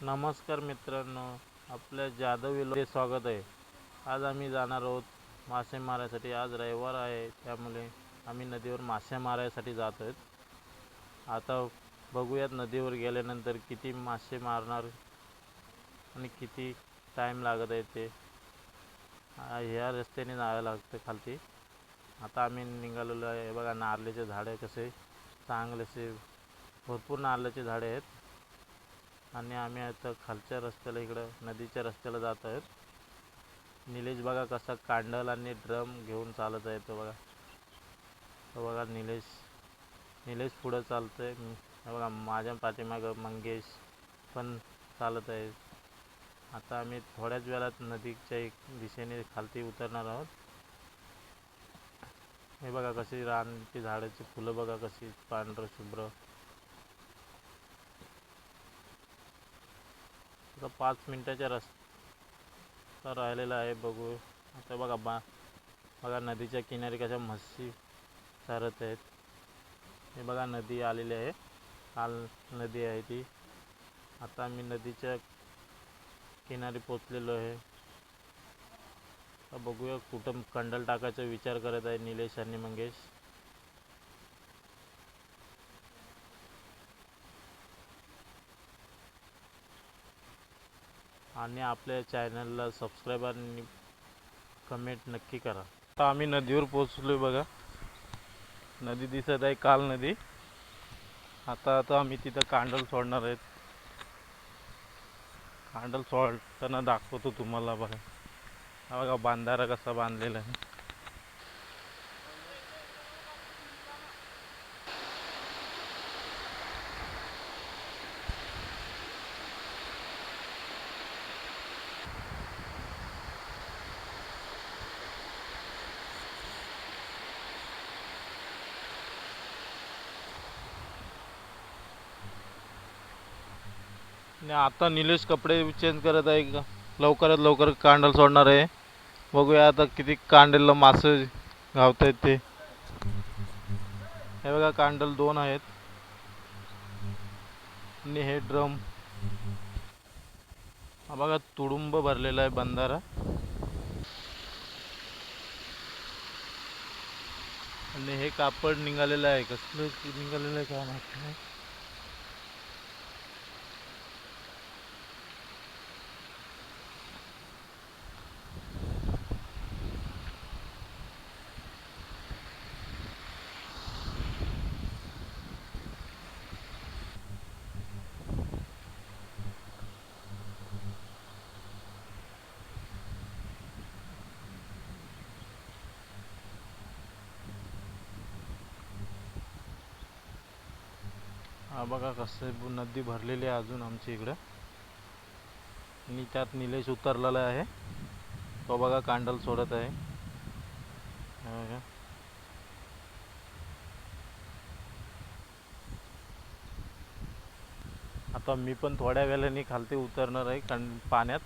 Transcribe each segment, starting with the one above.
नमस्कार मित्रांनो, आपल्या जाधव विलॉगमध्ये स्वागत आहे. आज आम्ही जाणार आहोत मासे मारायसाठी. आज रविवार आहे, त्यामुळे आम्ही नदीवर मासे मारायसाठी जात आहोत. आता बघूयात नदीवर गेल्यानंतर किती मासे मारणार आणि किती टाईम लागत आहे ते. ह्या रस्त्याने जावं लागतं खालती. आता आम्ही निघालेलो आहे. बघा नारळीचे झाडं कसे चांगलेसे भरपूर नारळाचे झाडे आहेत. आणि आम्ही आता खालच्या रस्त्याला इकडं नदीच्या रस्त्याला जात आहोत. निलेश बघा कसा कांडल आणि ड्रम घेऊन चालत आहे तो बघा. तो बघा निलेश निलेश पुढं चालतोय. बघा माझ्या पाठीमागं मंगेश पण चालत आहे. आता आम्ही थोड्याच वेळात नदीच्या एक दिशेने खालती उतरणार आहोत. हे बघा कशी रानची झाडाची फुलं बघा कशी पांढरं शुभ्र. आता 5 मिनिटाच्या रस्ता राहिलेला आहे. बघू आता बघा बघा नदीच्या किनारी कशा म्हशी चरत आहेत. हे बघा नदी आलेली आहे. काल नदी आहे ती. आता आम्ही नदीच्या किनारी पोचलेलो आहे. आता बघूया कुठं कंडल टाकायचा विचार करत आहे निलेश आणि मंगेश. आणि आपल्या चॅनलला सबस्क्राईब आणि कमेंट नक्की करा. आता आम्ही नदीवर पोचलोय बघा. नदी दिसत आहे, काल नदी. आता आता आम्ही तिथं कांडल सोडणार आहेत. कांडल सोडताना दाखवतो तुम्हाला बघा. हा बघा बांधारा कसा बांधलेला आहे. आणि आता निलेश कपडे चेंज करत आहे का लवकरात लवकर कांडल सोडणार आहे. बघूया आता किती कांडलला मासे गावत आहेत ते. हे बघा कांडल 2 आहेत. आणि हे ड्रम हा बघा तुडुंब भरलेला आहे बंधारा. आणि हे कापड निघालेलं आहे, कसलं निघालेलं आहे काय माहिती नाही. हा बघा कसं नदी भरलेली आहे अजून आमच्या इकडं. आणि त्यात निलेश उतरलेला आहे. तो बघा कांडल सोडत आहे. हे बघा. आता मी पण थोड्या वेळाने खालती उतरणार आहे पाण्यात.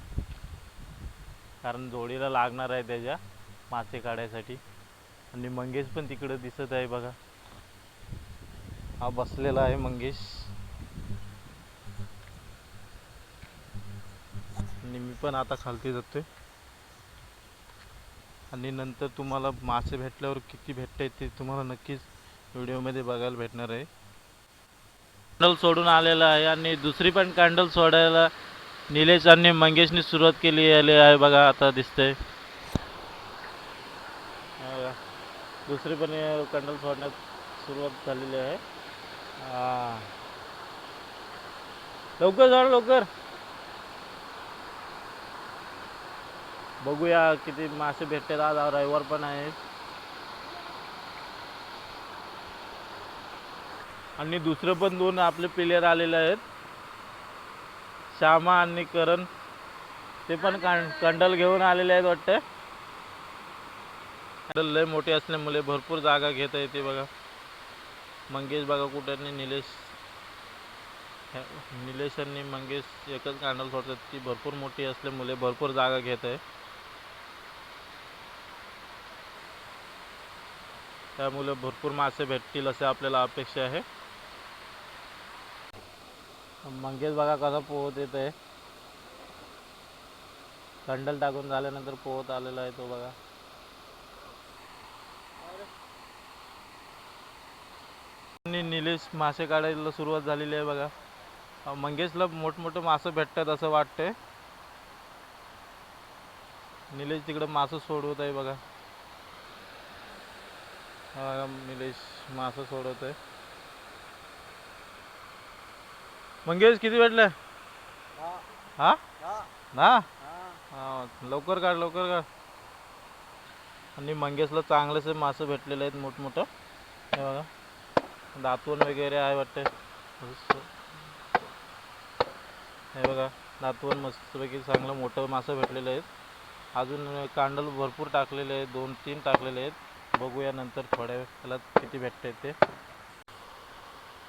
कारण जोडीला लागणार आहे त्याच्या मासे काढायसाठी. आणि मंगेश पण तिकडं दिसत आहे बघा. हा बसलेला आहे मंगेश. आणि मी पण आता खालती जातोय. आणि नंतर तुम्हाला मासे भेटल्यावर किती भेटते ते तुम्हाला नक्कीच व्हिडिओमध्ये बघायला भेटणार आहे. कॅन्डल सोडून आलेला आहे आणि दुसरी पण कॅन्डल सोडायला निलेश आणि मंगेशने सुरुवात केली आहे बघा. आता दिसतंय दुसरी पण कॅन्डल सोडण्यात सुरुवात झालेली आहे. हा लवकर जा लवकर. बघूया किती मासे भेटतात. आज रविवार पण आहे. आणि दुसरं पण 2 आपले प्लेयर आलेले आहेत, श्यामा आणि करण. ते पण कंडल घेऊन आलेले आहेत वाटतं. कंडल लय मोठे असल्यामुळे भरपूर जागा घेता येते बघा. मंगेश बघा कुठे नाही. निलेश आणि मंगेश एकच कांडल सोडतात. ती भरपूर मोठी असल्यामुळे भरपूर जागा घेत आहे. त्यामुळे भरपूर मासे भेटतील असे आपल्याला अपेक्षा आहे. मंगेश बघा कसा पोहत येत आहे. कंडल टाकून झाल्यानंतर पोहत आलेला आहे तो बघा. आणि निलेश मासे काढायला सुरुवात झालेली आहे बघा. मंगेशला मोठमोठे मासे भेटतात असं वाटतंय. निलेश तिकडे मासे सोडवत आहे बघा. निलेश मासे सोडवत आहे. मंगेश किती भेटले? हा ना. लवकर काढ लवकर काढ. आणि मंगेशला चांगलेसे मासे भेटलेले आहेत मोठमोठं. हे बघा दातवण वगैरे आहे वाटते. हे बघा दातवण मस्तपैकी चांगलं मोठं मासे भेटलेले आहेत. अजून कांडल भरपूर टाकलेले आहेत, 2-3 टाकलेले आहेत. बघूया नंतर थोड्या वेळाला किती भेटते ते.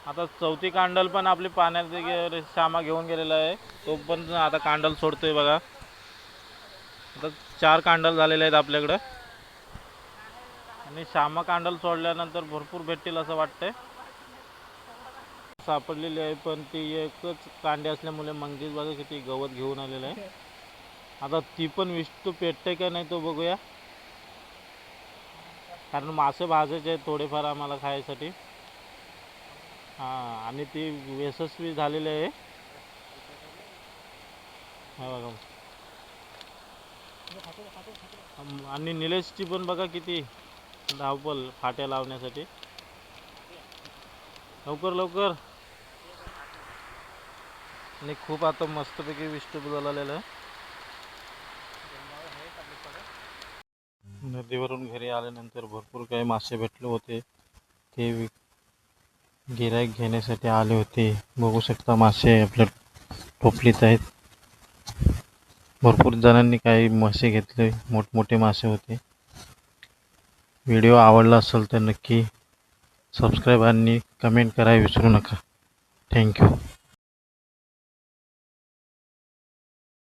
आता चौथी कांडल पण आपली पाण्यात श्यामा घेऊन गेलेला आहे. तो पण आता कांडल सोडतोय बघा. आता 4 कांडल झालेले आहेत आपल्याकडं. आणि श्यामा कांडल सोडल्यानंतर भरपूर भेटतील असं वाटतंय. सापडलेली आहे पण ती एकच कांडे असल्यामुळे मंगेश बघा किती गवत घेऊन आलेलं आहे. आता ती पण विष्टू पेटते का नाही तो बघूया. कारण मासे भाजायचे आहेत थोडेफार आम्हाला खायसाठी. हां आणि ती यशस्वी झालेली आहे. हा बघा. आणि निलेशची पण बघा किती धावपल फाट्या लावण्यासाठी. लवकर लवकर. आणि खूप आता मस्तपैकी विष्टू झालेलं आहे. नदीवरून घरी आल्यानंतर भरपूर काही मासे भेटले होते. ते गिऱ्हाईक घेण्यासाठी आले होते. बघू शकता मासे आपल्या टोपलीत आहेत. भरपूर जणांनी काही मासे घेतले, मोठमोठे मासे होते. व्हिडिओ आवडला असेल तर नक्की सबस्क्राईब आणि कमेंट करायला विसरू नका. थँक्यू.